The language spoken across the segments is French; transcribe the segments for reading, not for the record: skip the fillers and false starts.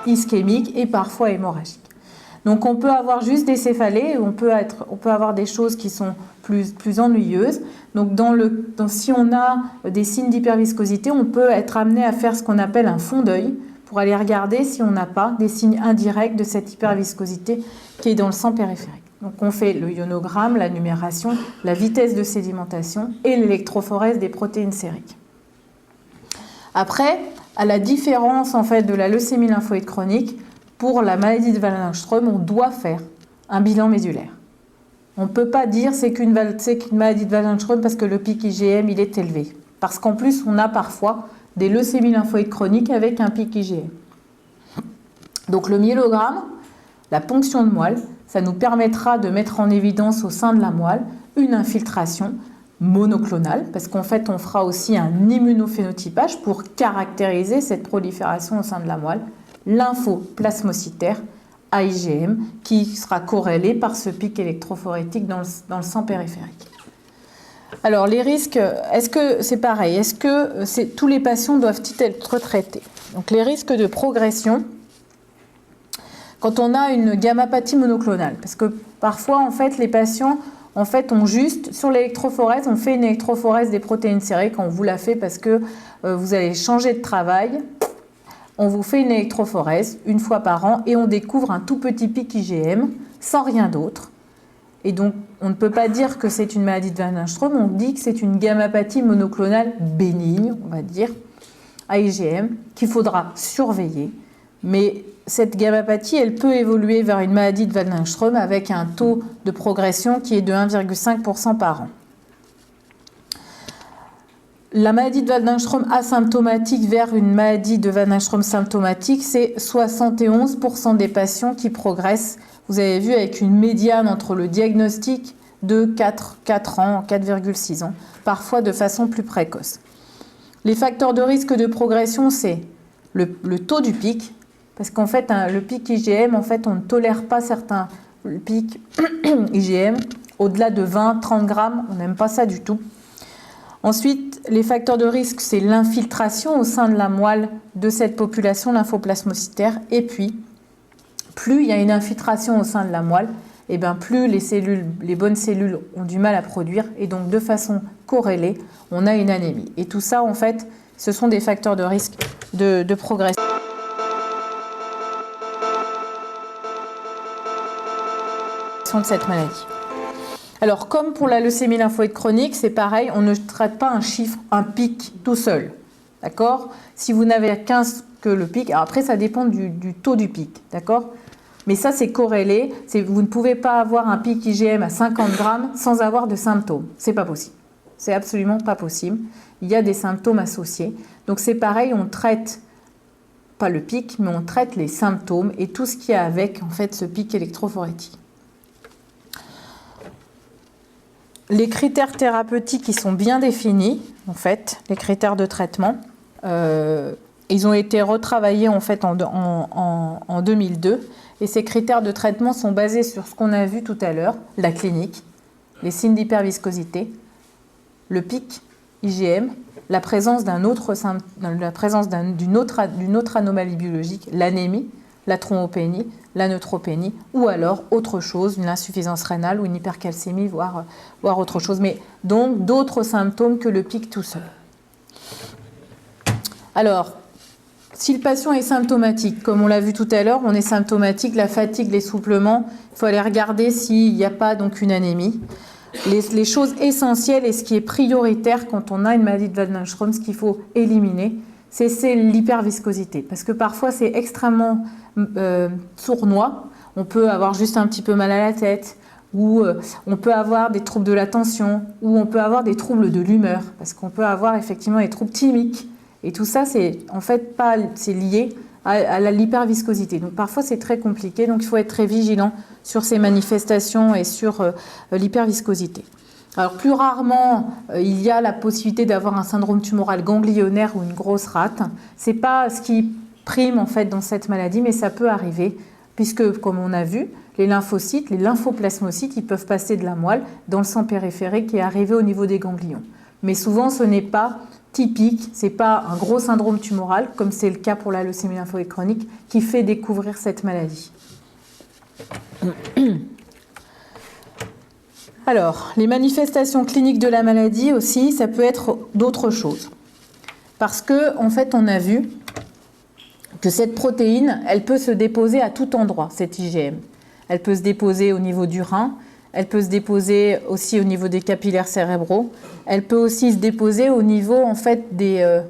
ischémique et parfois hémorragique. Donc on peut avoir juste des céphalées, on peut avoir des choses qui sont plus ennuyeuses. Donc si on a des signes d'hyperviscosité, on peut être amené à faire ce qu'on appelle un fond d'œil pour aller regarder si on n'a pas des signes indirects de cette hyperviscosité qui est dans le sang périphérique. Donc on fait le ionogramme, la numération, la vitesse de sédimentation et l'électrophorèse des protéines sériques. Après, à la différence en fait de la leucémie lymphoïde chronique, pour la maladie de Waldenström, on doit faire un bilan médulaire. On ne peut pas dire c'est qu'une maladie de Waldenström parce que le pic IgM il est élevé. Parce qu'en plus, on a parfois des leucémies lymphoïdes chroniques avec un pic IgM. Donc le myélogramme, la ponction de moelle, ça nous permettra de mettre en évidence au sein de la moelle une infiltration monoclonale, parce qu'en fait, on fera aussi un immunophénotypage pour caractériser cette prolifération au sein de la moelle, lymphoplasmocytaire à IgM, qui sera corrélé par ce pic électrophorétique dans le sang périphérique. Alors, les risques, est-ce que c'est pareil? Est-ce que tous les patients doivent-ils être traités? Donc, les risques de progression, quand on a une gammapathie monoclonale, parce que parfois, en fait, les patients ont juste, sur l'électrophorèse, on fait une électrophorèse des protéines sériques, on vous la fait parce que vous allez changer de travail, on vous fait une électrophorèse une fois par an et on découvre un tout petit pic IgM sans rien d'autre. Et donc, on ne peut pas dire que c'est une maladie de Waldenström, on dit que c'est une gammapathie monoclonale bénigne, on va dire, à IgM, qu'il faudra surveiller. Mais cette gammapathie, elle peut évoluer vers une maladie de Waldenström avec un taux de progression qui est de 1,5% par an. La maladie de Waldenström asymptomatique vers une maladie de Waldenström symptomatique, c'est 71% des patients qui progressent. Vous avez vu avec une médiane entre le diagnostic de 4 ans, 4,6 ans, parfois de façon plus précoce. Les facteurs de risque de progression, c'est le taux du pic, parce qu'en fait, le pic IgM, en fait, on ne tolère pas certains pics IgM au-delà de 20-30 grammes, on n'aime pas ça du tout. Ensuite, les facteurs de risque, c'est l'infiltration au sein de la moelle de cette population lymphoplasmocytaire. Et puis, plus il y a une infiltration au sein de la moelle, et bien plus les bonnes cellules ont du mal à produire. Et donc, de façon corrélée, on a une anémie. Et tout ça, en fait, ce sont des facteurs de risque de progression de cette maladie. Alors, comme pour la leucémie lymphoïde chronique, c'est pareil, on ne traite pas un chiffre, un pic tout seul. D'accord? Si vous n'avez qu'un que le pic, alors après, ça dépend du taux du pic. D'accord? Mais ça, c'est corrélé. Vous ne pouvez pas avoir un pic IgM à 50 grammes sans avoir de symptômes. C'est pas possible. C'est absolument pas possible. Il y a des symptômes associés. Donc, c'est pareil, on traite pas le pic, mais on traite les symptômes et tout ce qui est avec, en fait, ce pic électrophorétique. Les critères thérapeutiques, ils sont bien définis, en fait, les critères de traitement. Ils ont été retravaillés, en fait, en 2002. Et ces critères de traitement sont basés sur ce qu'on a vu tout à l'heure, la clinique, les signes d'hyperviscosité, le pic IgM, la présence d'une autre anomalie biologique, l'anémie, la thrombopénie, la neutropénie, ou alors autre chose, une insuffisance rénale ou une hypercalcémie, voire autre chose. Mais donc d'autres symptômes que le pic tout seul. Alors, si le patient est symptomatique, comme on l'a vu tout à l'heure, on est symptomatique, la fatigue, l'essoufflement, il faut aller regarder s'il n'y a pas donc une anémie. Les choses essentielles et ce qui est prioritaire quand on a une maladie de Waldenström, ce qu'il faut éliminer, c'est l'hyperviscosité. Parce que parfois, c'est extrêmement sournois. On peut avoir juste un petit peu mal à la tête, ou on peut avoir des troubles de l'attention, ou on peut avoir des troubles de l'humeur, parce qu'on peut avoir effectivement des troubles thymiques. Et tout ça, c'est en fait pas, c'est lié à l'hyperviscosité. Donc parfois, c'est très compliqué. Donc il faut être très vigilant sur ces manifestations et sur l'hyperviscosité. Alors plus rarement, il y a la possibilité d'avoir un syndrome tumoral ganglionnaire ou une grosse rate. C'est pas ce qui prime en fait dans cette maladie, mais ça peut arriver puisque, comme on a vu, les lymphocytes, les lymphoplasmocytes, ils peuvent passer de la moelle dans le sang périphérique et arriver au niveau des ganglions. Mais souvent, ce n'est pas typique, c'est pas un gros syndrome tumoral, comme c'est le cas pour la leucémie lymphoïde chronique, qui fait découvrir cette maladie. Alors, les manifestations cliniques de la maladie aussi, ça peut être d'autres choses. Parce que, en fait, on a vu que cette protéine, elle peut se déposer à tout endroit, cette IgM. Elle peut se déposer au niveau du rein, elle peut se déposer aussi au niveau des capillaires cérébraux, elle peut aussi se déposer au niveau, en fait, des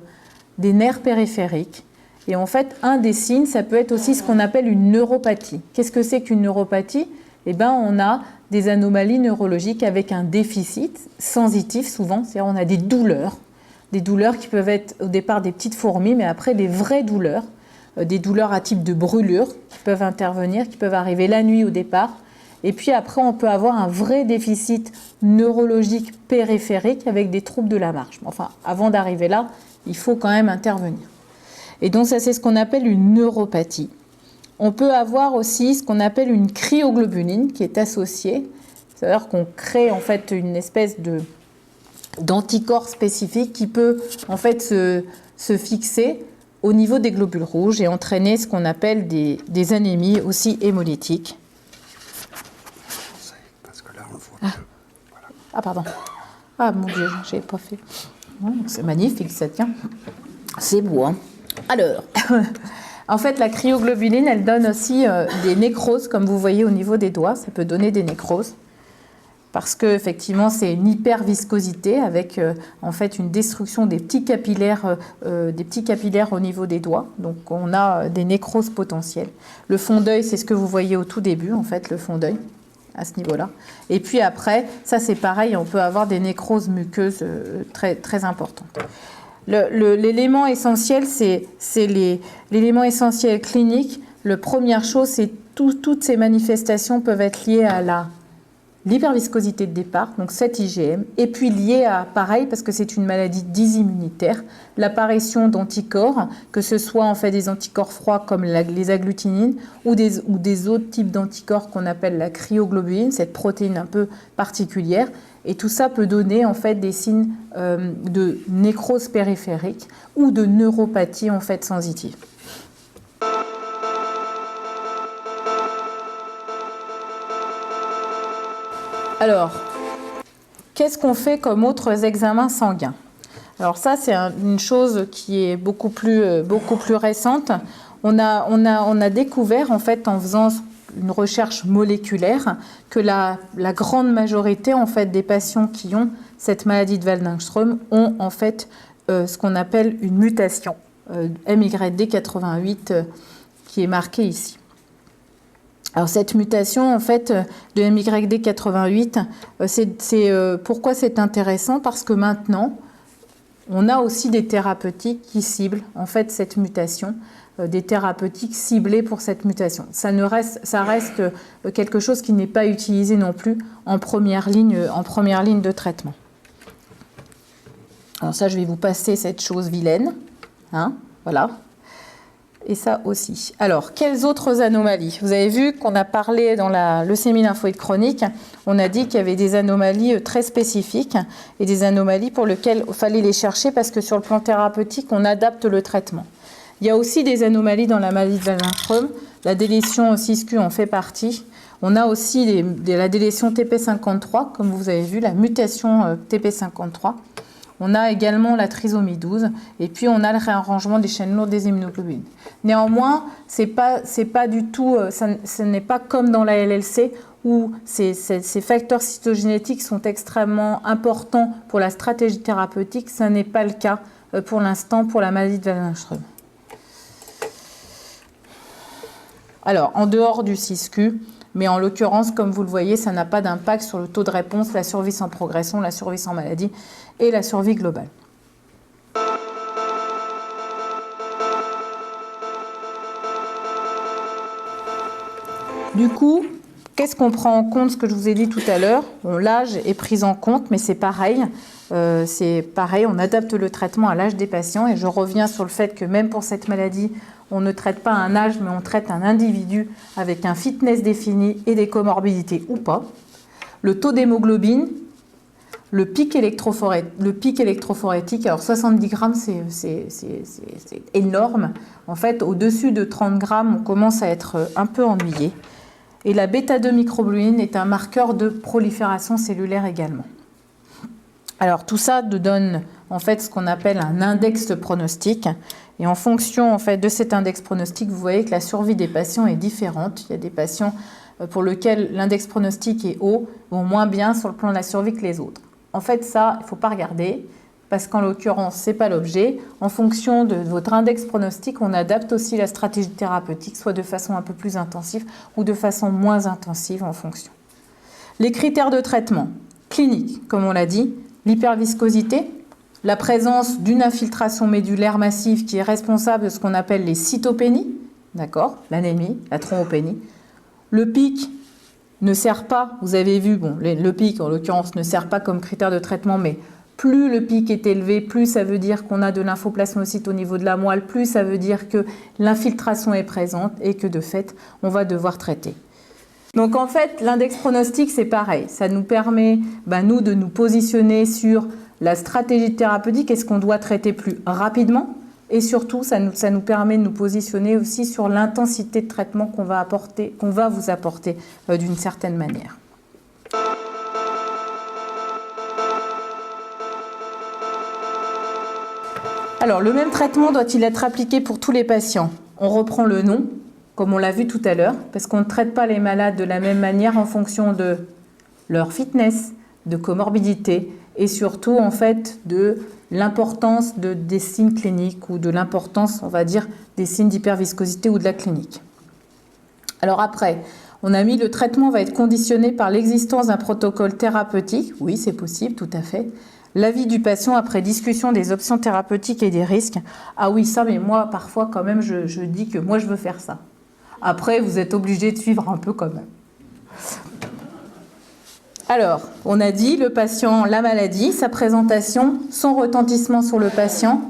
nerfs périphériques. Et en fait, un des signes, ça peut être aussi ce qu'on appelle une neuropathie. Qu'est-ce que c'est qu'une neuropathie? Eh bien, on a des anomalies neurologiques avec un déficit sensitif souvent, c'est-à-dire on a des douleurs qui peuvent être au départ des petites fourmis, mais après des vraies douleurs, des douleurs à type de brûlure qui peuvent intervenir, qui peuvent arriver la nuit au départ. Et puis après, on peut avoir un vrai déficit neurologique périphérique avec des troubles de la marche. Enfin, avant d'arriver là, il faut quand même intervenir. Et donc ça, c'est ce qu'on appelle une neuropathie. On peut avoir aussi ce qu'on appelle une cryoglobuline qui est associée. C'est-à-dire qu'on crée en fait une espèce d'anticorps spécifique qui peut en fait se fixer au niveau des globules rouges et entraîner ce qu'on appelle des anémies aussi hémolytiques. Parce que là, on voit que... Voilà. Ah pardon. Ah mon Dieu, je n'avais pas fait. C'est magnifique, ça tient. C'est beau, hein. Alors, en fait, la cryoglobuline, elle donne aussi des nécroses, comme vous voyez au niveau des doigts. Ça peut donner des nécroses. Parce qu'effectivement, c'est une hyperviscosité avec en fait une destruction des petits capillaires au niveau des doigts. Donc, on a des nécroses potentielles. Le fond d'œil, c'est ce que vous voyez au tout début, en fait, le fond d'œil, à ce niveau-là. Et puis après, ça c'est pareil, on peut avoir des nécroses muqueuses très, très importantes. L'élément essentiel, c'est l'élément essentiel clinique. La première chose, c'est toutes ces manifestations peuvent être liées à l'hyperviscosité de départ, donc cette IgM, et puis liées à, pareil, parce que c'est une maladie dysimmunitaire, l'apparition d'anticorps, que ce soit en fait des anticorps froids comme les agglutinines ou des autres types d'anticorps qu'on appelle la cryoglobuline, cette protéine un peu particulière. Et tout ça peut donner en fait des signes de nécrose périphérique ou de neuropathie en fait sensitive. Alors, qu'est-ce qu'on fait comme autres examens sanguins? Alors ça, c'est une chose qui est beaucoup plus récente. On a découvert en fait en faisant une recherche moléculaire que la grande majorité en fait des patients qui ont cette maladie de Waldenström ont en fait ce qu'on appelle une mutation MYD88 qui est marquée ici. Alors cette mutation en fait de MYD88, pourquoi c'est intéressant? Parce que maintenant on a aussi des thérapeutiques qui ciblent en fait cette mutation, des thérapeutiques ciblées pour cette mutation. Ça reste quelque chose qui n'est pas utilisé non plus en première ligne de traitement. Alors ça, je vais vous passer cette chose vilaine, hein, voilà. Et ça aussi. Alors, quelles autres anomalies? Vous avez vu qu'on a parlé dans la leucémie lymphoïde chronique, on a dit qu'il y avait des anomalies très spécifiques et des anomalies pour lesquelles il fallait les chercher parce que sur le plan thérapeutique, on adapte le traitement. Il y a aussi des anomalies dans la maladie de Waldenström. La délétion 6q en fait partie. On a aussi la délétion TP53, comme vous avez vu, la mutation TP53. On a également la trisomie 12 et puis on a le réarrangement des chaînes lourdes des immunoglobulines. Néanmoins, c'est pas du tout, ce n'est pas comme dans la LLC où ces facteurs cytogénétiques sont extrêmement importants pour la stratégie thérapeutique. Ce n'est pas le cas pour l'instant pour la maladie de Waldenström. Alors, en dehors du 6q, mais en l'occurrence, comme vous le voyez, ça n'a pas d'impact sur le taux de réponse, la survie sans progression, la survie sans maladie et la survie globale. Du coup, qu'est-ce qu'on prend en compte? Ce que je vous ai dit tout à l'heure, l'âge est pris en compte, mais c'est pareil. On adapte le traitement à l'âge des patients et je reviens sur le fait que même pour cette maladie, on ne traite pas un âge, mais on traite un individu avec un fitness défini et des comorbidités ou pas. Le taux d'hémoglobine, le pic électrophorétique, alors 70 grammes, c'est énorme. En fait, au-dessus de 30 grammes, on commence à être un peu ennuyé. Et la bêta-2 microglobuline est un marqueur de prolifération cellulaire également. Alors tout ça nous donne en fait ce qu'on appelle un index pronostic. Et en fonction en fait de cet index pronostic, vous voyez que la survie des patients est différente. Il y a des patients pour lesquels l'index pronostic est haut, vont moins bien sur le plan de la survie que les autres. En fait, ça, il ne faut pas regarder, parce qu'en l'occurrence, ce n'est pas l'objet. En fonction de votre index pronostic, on adapte aussi la stratégie thérapeutique, soit de façon un peu plus intensive ou de façon moins intensive en fonction. Les critères de traitement cliniques, comme on l'a dit, l'hyperviscosité, la présence d'une infiltration médulaire massive qui est responsable de ce qu'on appelle les cytopénies, d'accord, l'anémie, la thrombopénie. Le pic ne sert pas, vous avez vu, bon, le pic en l'occurrence ne sert pas comme critère de traitement, mais plus le pic est élevé, plus ça veut dire qu'on a de lymphoplasmocytes au niveau de la moelle, plus ça veut dire que l'infiltration est présente et que de fait, on va devoir traiter. Donc en fait, l'index pronostic, c'est pareil. Ça nous permet, nous, de nous positionner sur la stratégie thérapeutique. Est-ce qu'on doit traiter plus rapidement? Et surtout, ça nous permet de nous positionner aussi sur l'intensité de traitement qu'on va vous apporter d'une certaine manière. Alors, le même traitement doit-il être appliqué pour tous les patients? On reprend le nom, comme on l'a vu tout à l'heure, parce qu'on ne traite pas les malades de la même manière en fonction de leur fitness, de comorbidité et surtout en fait de l'importance des signes cliniques ou de l'importance, on va dire, des signes d'hyperviscosité ou de la clinique. Alors après, on a mis le traitement va être conditionné par l'existence d'un protocole thérapeutique. Oui, c'est possible, tout à fait. L'avis du patient après discussion des options thérapeutiques et des risques. Ah oui, ça, mais moi, parfois, quand même, je dis que moi, je veux faire ça. Après, vous êtes obligé de suivre un peu quand même. Alors, on a dit le patient, la maladie, sa présentation, son retentissement sur le patient,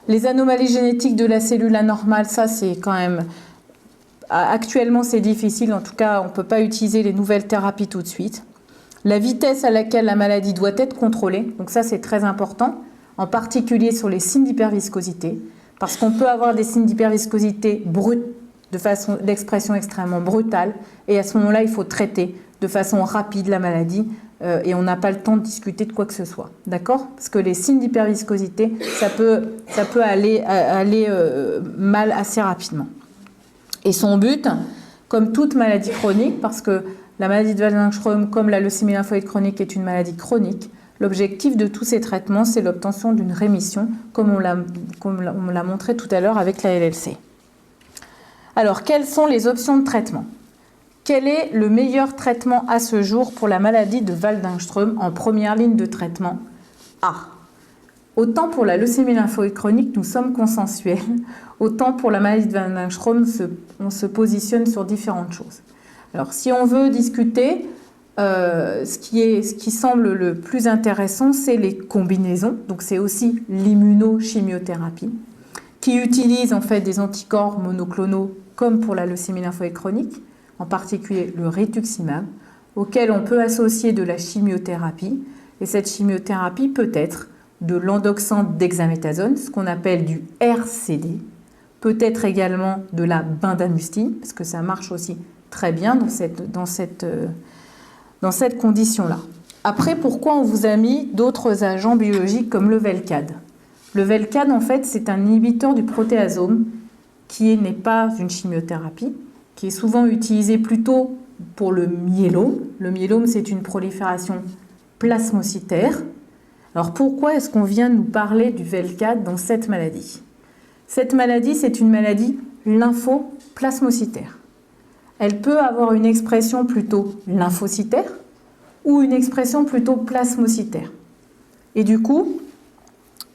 les anomalies génétiques de la cellule anormale, ça c'est quand même... Actuellement c'est difficile, en tout cas on ne peut pas utiliser les nouvelles thérapies tout de suite. La vitesse à laquelle la maladie doit être contrôlée, donc ça c'est très important, en particulier sur les signes d'hyperviscosité, parce qu'on peut avoir des signes d'hyperviscosité brutes, de façon d'expression extrêmement brutale, et à ce moment-là il faut traiter de façon rapide la maladie et on n'a pas le temps de discuter de quoi que ce soit. D'accord? Parce que les signes d'hyperviscosité, ça peut aller mal assez rapidement. Et son but, comme toute maladie chronique, parce que la maladie de Waldenström, comme la leucémie lymphoïde chronique, est une maladie chronique, l'objectif de tous ces traitements, c'est l'obtention d'une rémission, comme on l'a montré tout à l'heure avec la LLC. Alors, quelles sont les options de traitement ? Quel est le meilleur traitement à ce jour pour la maladie de Waldenström en première ligne de traitement? Autant pour la leucémie lymphoïde chronique, nous sommes consensuels, autant pour la maladie de Waldenström, on se positionne sur différentes choses. Alors, si on veut discuter, ce qui semble le plus intéressant, c'est les combinaisons. Donc, c'est aussi l'immunochimiothérapie, qui utilise en fait des anticorps monoclonaux comme pour la leucémie lymphoïde chronique, en particulier le rituximab, auquel on peut associer de la chimiothérapie. Et cette chimiothérapie peut être de l'endoxane dexaméthasone, ce qu'on appelle du RCD, peut être également de la bendamustine, parce que ça marche aussi très bien dans cette condition-là. Après, pourquoi on vous a mis d'autres agents biologiques comme le Velcade? Le Velcade, en fait, c'est un inhibiteur du protéasome qui n'est pas une chimiothérapie, qui est souvent utilisé plutôt pour le myélome. Le myélome, c'est une prolifération plasmocytaire. Alors pourquoi est-ce qu'on vient de nous parler du Velcade dans cette maladie? Cette maladie, c'est une maladie lymphoplasmocytaire. Elle peut avoir une expression plutôt lymphocytaire ou une expression plutôt plasmocytaire. Et du coup,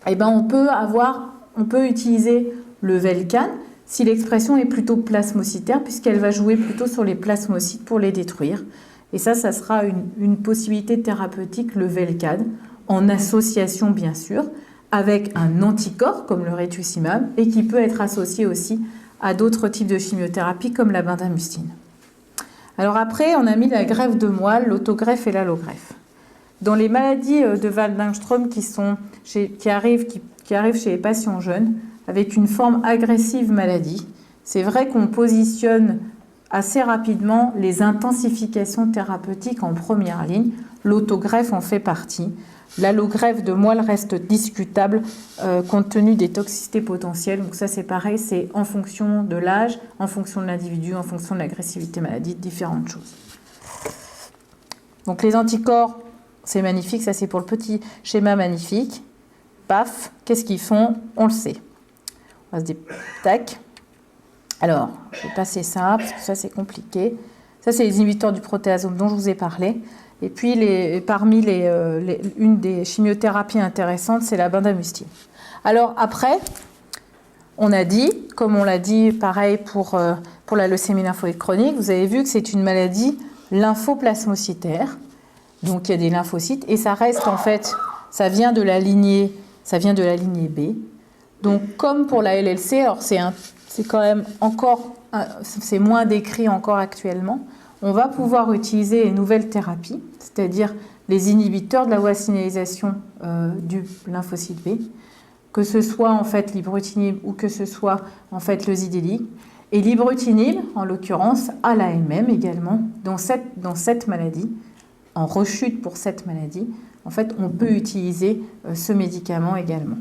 on peut utiliser le Velcade si l'expression est plutôt plasmocytaire, puisqu'elle va jouer plutôt sur les plasmocytes pour les détruire. Et ça sera une possibilité thérapeutique, le Velcade, en association bien sûr, avec un anticorps comme le rituximab, et qui peut être associé aussi à d'autres types de chimiothérapie comme la bendamustine. Alors après, on a mis la greffe de moelle, l'autogreffe et l'allogreffe. Dans les maladies de Waldenström qui arrivent chez les patients jeunes, avec une forme agressive maladie, c'est vrai qu'on positionne assez rapidement les intensifications thérapeutiques en première ligne. L'autogreffe en fait partie. L'allogreffe de moelle reste discutable compte tenu des toxicités potentielles. Donc ça c'est pareil, c'est en fonction de l'âge, en fonction de l'individu, en fonction de l'agressivité maladie, différentes choses. Donc les anticorps, c'est magnifique, ça c'est pour le petit schéma magnifique. Paf, qu'est-ce qu'ils font? On le sait. On va se dire, tac. Alors, je vais passer ça, parce que ça c'est compliqué. Ça c'est les inhibiteurs du protéasome dont je vous ai parlé. Et puis, une des chimiothérapies intéressantes, c'est la bendamustine. Alors après, on a dit, comme on l'a dit pareil pour la leucémie lymphoïde chronique, vous avez vu que c'est une maladie lymphoplasmocytaire. Donc il y a des lymphocytes et ça reste en fait, ça vient de la lignée B. Donc comme pour la LLC, alors c'est quand même encore, c'est moins décrit encore actuellement. On va pouvoir utiliser les nouvelles thérapies, c'est-à-dire les inhibiteurs de la voie de signalisation du lymphocyte B, que ce soit en fait l'ibrutinib ou que ce soit en fait le zidélique. Et l'ibrutinib, en l'occurrence, à l'AMM également, dans cette maladie, en rechute pour cette maladie, en fait, on peut utiliser ce médicament également.